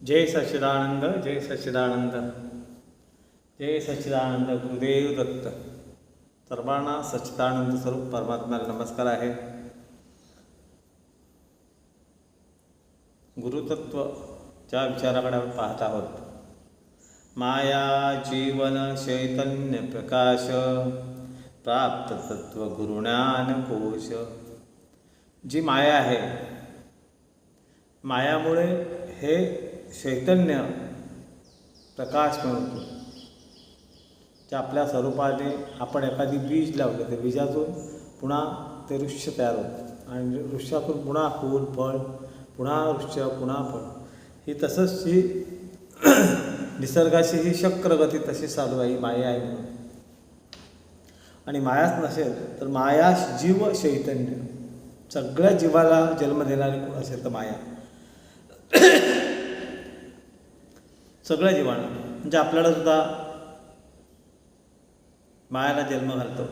जय सच्चिदानंद, जय सच्चिदानंद, जय सच्चिदानंद. गुरुदेव दत्त. सर्वांना सच्चिदानंद स्वरूप परमात्म्याला नमस्कार आहे. गुरुतत्वच्या विचाराकडे आपण पाहत आहोत. माया जीवन चैतन्य प्रकाश प्राप्त तत्व गुरुज्ञान कोश. जी माया आहे, मायामुळे हे चैतन्य प्रकाश मिळतो. जे आपल्या स्वरूपाने आपण एखादी बीज लावले, ते बीजातून पुन्हा ते वृक्ष तयार होतं आणि वृक्षातून पुन्हा फूल फळ, पुन्हा वृक्ष, पुन्हा फळ. ही तसंच ही निसर्गाची ही चक्रगती तशी चालू आहे. ही माया आहे म्हणून. आणि मायाच नसेल तर माया जीव चैतन्य, सगळ्या जीवाला जन्म देणारी कोण असेल तर माया. सगळ्या जीवांना, म्हणजे आपल्याला सुद्धा मायाला जन्म घालतो.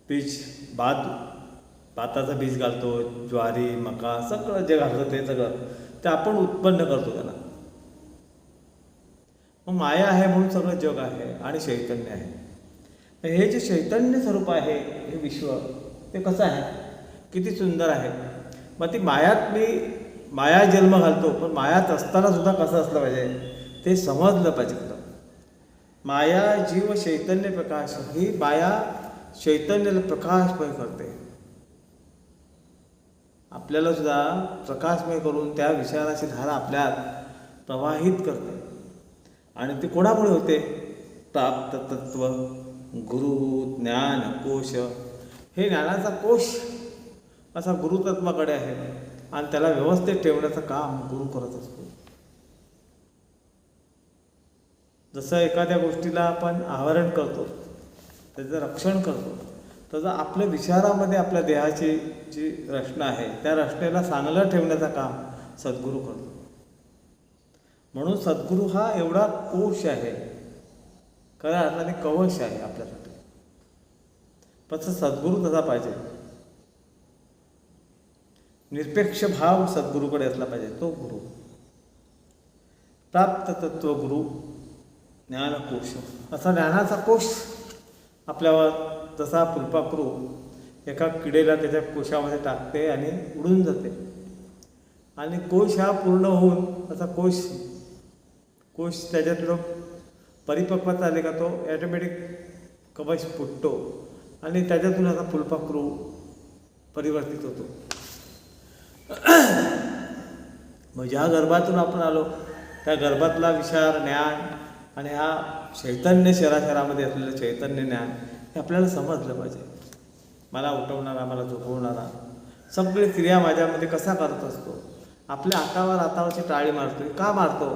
बीज भाताचं बीज घालतो, ज्वारी मका सगळं जे घालतो ते सगळं ते आपण उत्पन्न करतो त्याला. मग माया आहे म्हणून सगळं जग आहे आणि चैतन्य आहे. हे जे चैतन्य स्वरूप आहे, हे विश्व, ते कसं आहे, किती सुंदर आहे. मग ती मायात मी माया जन्म घालतो, पण मायात असताना सुद्धा कसं असलं पाहिजे ते समजलं पाहिजे. माया जीव चैतन्य प्रकाश. ही माया चैतन्याला प्रकाशमय करते. आपल्याला सुद्धा प्रकाशमय करून त्या विचाराची धारा आपल्यात प्रवाहित करते. आणि ती कोणामुळे होते? प्राप्त तत्व गुरु ज्ञान कोश. हे ज्ञानाचा कोश असा गुरुतत्वाकडे आहे आणि त्याला व्यवस्थित ठेवण्याचं काम गुरु करत असतो. जसं एखाद्या गोष्टीला आपण आवरण करतो, त्याचं रक्षण करतो, तसं आपल्या विचारामध्ये आपल्या देहाची जी रचना आहे त्या रचनेला चांगलं ठेवण्याचं काम सद्गुरू करतो. म्हणून सद्गुरू हा एवढा कोश आहे, खऱ्या अर्थाने कवच आहे आपल्यासाठी. पण सद्गुरू तसा पाहिजे, निरपेक्ष भाव सद्गुरूकडे असला पाहिजे. तो गुरु प्राप्त तत्व गुरु ज्ञानकोश. असा ज्ञानाचा कोश आपल्यावर, जसा फुलपाखरू एका किडेला त्याच्या कोशामध्ये टाकते आणि उडून जाते, आणि कोश हा पूर्ण होऊन असा कोश त्याच्यातलं परिपक्वता आले का तो ॲटोमॅटिक कवच फुटतो आणि त्याच्यातून असा फुलपाखरू परिवर्तित होतो. मग ज्या गर्भातून आपण आलो त्या गर्भातला विचार, ज्ञान आणि हा चैतन्य शराशरामध्ये असलेलं चैतन्य ज्ञान हे आपल्याला समजलं पाहिजे. मला उठवणारा, मला झोपवणारा, सगळे क्रिया माझ्यामध्ये कसा करत असतो. आपल्या हातावरची टाळी मारतो. का मारतो?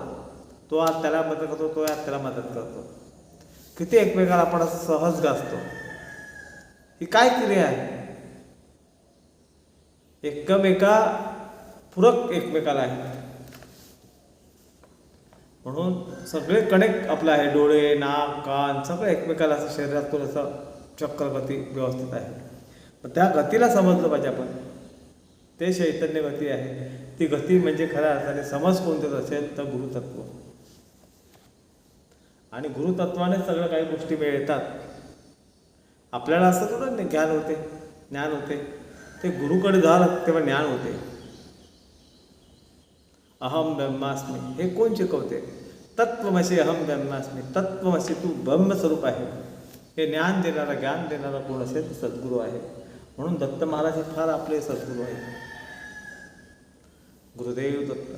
तो आज त्याला मदत करतो, तो आज त्याला मदत करतो. किती एकमेकाला आपण असं सहज गाजतो. ही काय क्रिया आहे? एकमेका पूरक एकमेकाला आहे. म्हणून सगळे कनेक्ट आपलं आहे. डोळे, नाक, कान सगळं एकमेकाला असं शरीरातून असं चक्रगती व्यवस्थित आहे. पण त्या गतीला समजलं पाहिजे आपण. ते चैतन्य गती आहे. ती गती म्हणजे खऱ्या अर्थाने समज कोणतेच असेल तर गुरुतत्व. आणि गुरुतत्वाने सगळं काही गोष्टी मिळतात आपल्याला. असं थोडं ज्ञान होते, ज्ञान होते. ते गुरुकडे झालं तेव्हा ज्ञान होते. अहम ब्रह्मास्मी हे कोण शिकवते? तत्वमसी अहम ब्रह्मास्मी. तत्वमसी तू ब्रह्मस्वरूप आहे. हे ज्ञान देणारा, ज्ञान देणारा कोण असेल तर सद्गुरू आहे. म्हणून दत्त महाराज हे फार आपले सद्गुरू आहेत. गुरुदेव दत्त.